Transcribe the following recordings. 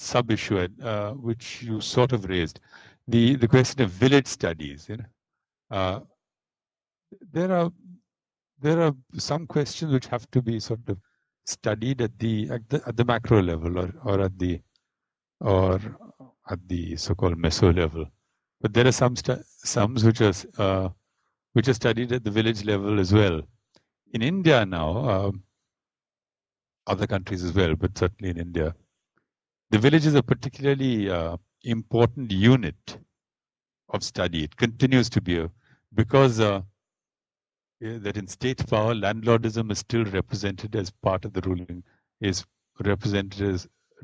sub-issue which you sort of raised, the question of village studies. There are some questions which have to be sort of studied at the macro level or at the so-called meso level, but there are some which are studied at the village level as well. In India now, other countries as well, but certainly in India, the village is a particularly important unit of study. It continues to be because that in state power, landlordism is still represented as part of the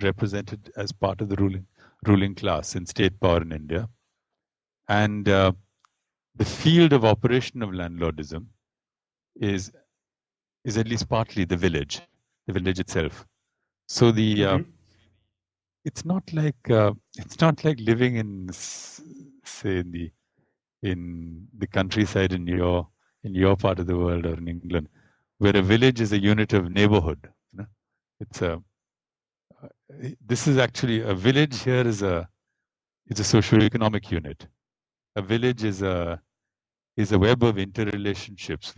represented as part of the ruling class in state power in India, and the field of operation of landlordism is at least partly the village itself. So it's not like living in, say, in the countryside in your part of the world or in England, where a village is a unit of neighborhood. It's this is actually a village here is a socio-economic unit. A village is a web of interrelationships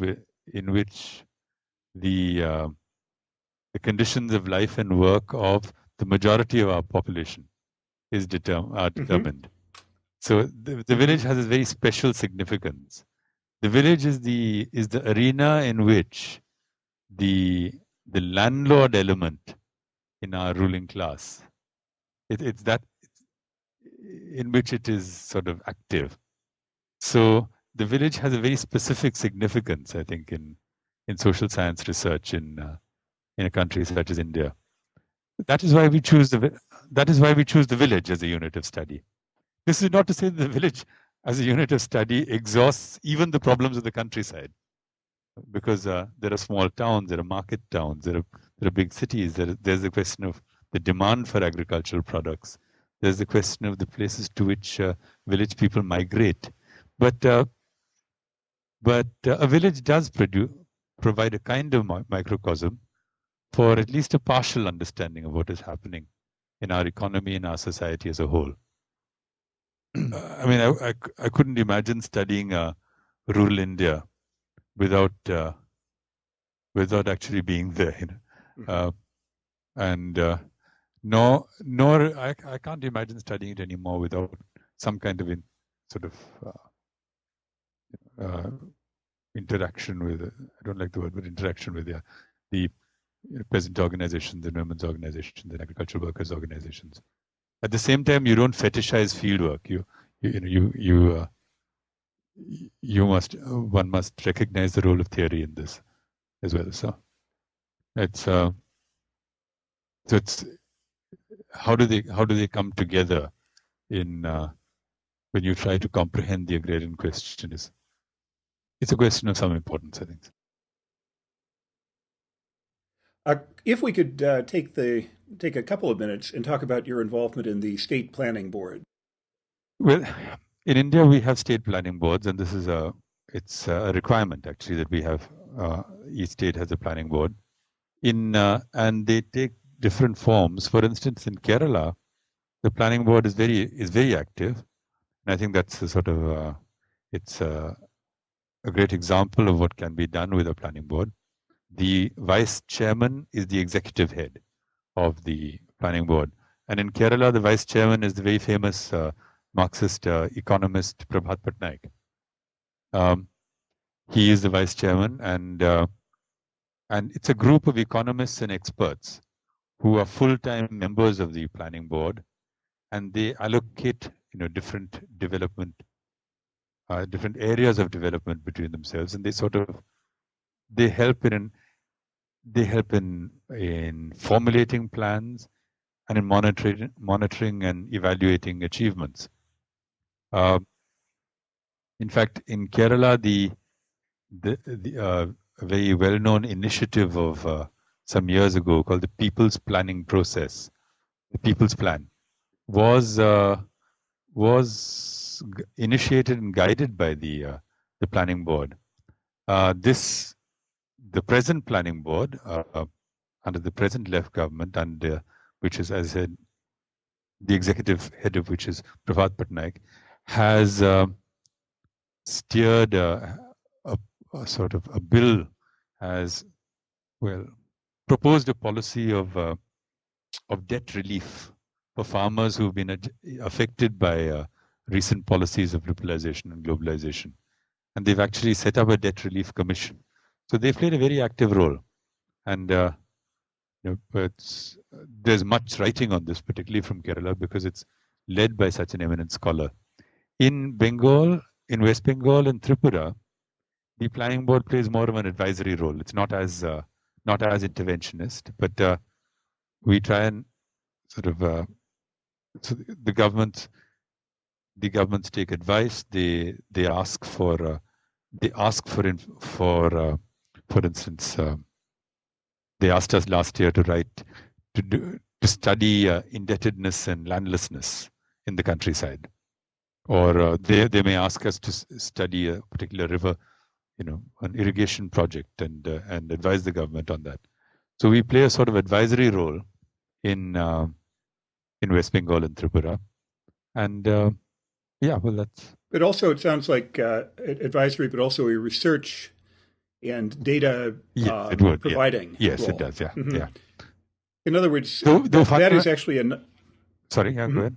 in which the conditions of life and work of the majority of our population are determined. So the village has a very special significance. The village is the arena in which the landlord element in our ruling class, it's that in which it is sort of active. So the village has a very specific significance, I think, in social science research in a country such as India. That is why we choose the village as a unit of study. This is not to say that the village as a unit of study exhausts even the problems of the countryside, because there are small towns, there are market towns, there are big cities. There's the question of the demand for agricultural products. There's the question of the places to which village people migrate. But a village does provide a kind of microcosm for at least a partial understanding of what is happening in our economy and our society as a whole. I mean, I couldn't imagine studying rural India without actually being there. Nor I can't imagine studying it anymore without some kind of interaction with, I don't like the word, but interaction with the peasant organizations and women's organizations and agricultural workers organizations. At the same time, you don't fetishize fieldwork. One must recognize the role of theory in this as well. So it's how do they come together in when you try to comprehend the agrarian question? It's a question of some importance, I think. If we could take a couple of minutes and talk about your involvement in the State Planning Board. Well, in India we have state planning boards, and this is it's a requirement actually that we have. Each state has a planning board. And they take different forms. For instance, in Kerala, the planning board is very active, and I think that's a sort of it's a great example of what can be done with a planning board. The vice chairman is the executive head of the planning board, and in Kerala, the vice chairman is the very famous Marxist economist Prabhat Patnaik. He is the vice chairman, and it's a group of economists and experts who are full-time members of the planning board, and they allocate different areas of development between themselves, and they help in formulating plans and in monitoring and evaluating achievements. In fact, in Kerala, the very well-known initiative of some years ago called the People's Planning Process, the People's Plan, was initiated and guided by the planning board. The present planning board under the present left government, and which is, as I said, the executive head of which is Pravat Patnaik, has steered a sort of a bill, has proposed a policy of debt relief for farmers who've been affected by recent policies of liberalization and globalization. And they've actually set up a debt relief commission. So they've played a very active role. And there's much writing on this, particularly from Kerala, because it's led by such an eminent scholar. In Bengal, in West Bengal and Tripura, the planning board plays more of an advisory role. It's not as interventionist, but we try and sort of so the governments take advice. They ask for instance, they asked us last year to study indebtedness and landlessness in the countryside, or they may ask us to study a particular river, an irrigation project, and advise the government on that. So we play a sort of advisory role in West Bengal and Tripura, and that's. But also, it sounds like advisory, but also a research and data it would, providing. Yes, role. it does. Yeah, mm-hmm. yeah. In other words, that is actually Sorry, go ahead.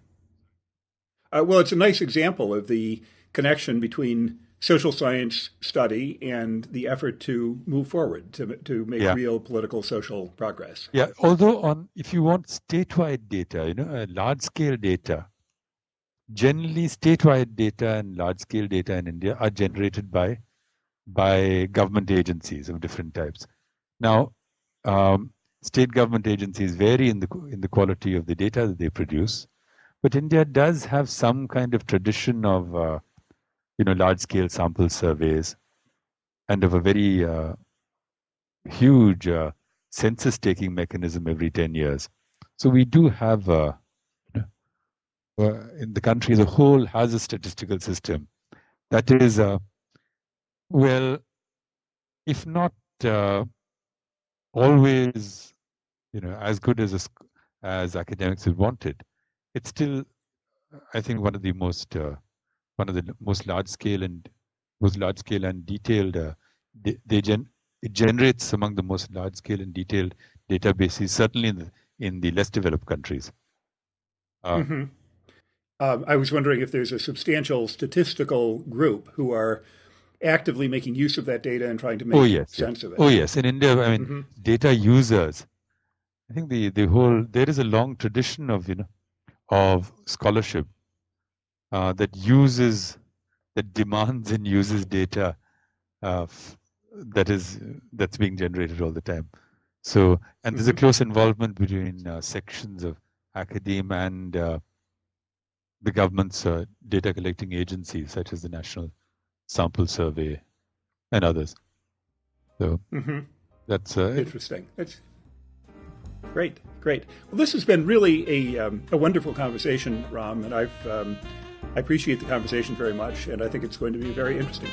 Well, it's a nice example of the connection between social science study and the effort to move forward, to make real political, social progress. Yeah, although if you want statewide data, large-scale data, generally statewide data and large-scale data in India are generated by government agencies of different types. Now, state government agencies vary in the quality of the data that they produce, but India does have some kind of tradition of large-scale sample surveys and of a very huge census-taking mechanism every 10 years. So we do have, in the country as a whole, has a statistical system that is, if not always, as good as academics would want it, it's still, I think, one of the most large-scale and detailed. It generates among the most large-scale and detailed databases, certainly in the less developed countries. I was wondering if there's a substantial statistical group who are actively making use of that data and trying to make sense of it. Oh yes, in India, I mean, data users. I think there is a long tradition of scholarship that demands and uses data that's being generated all the time. So, and there's a close involvement between sections of academia and the government's data collecting agencies, such as the National Sample Survey and others. So that's interesting. That's great. Well, this has been really a wonderful conversation, Ram, and I appreciate the conversation very much, and I think it's going to be very interesting.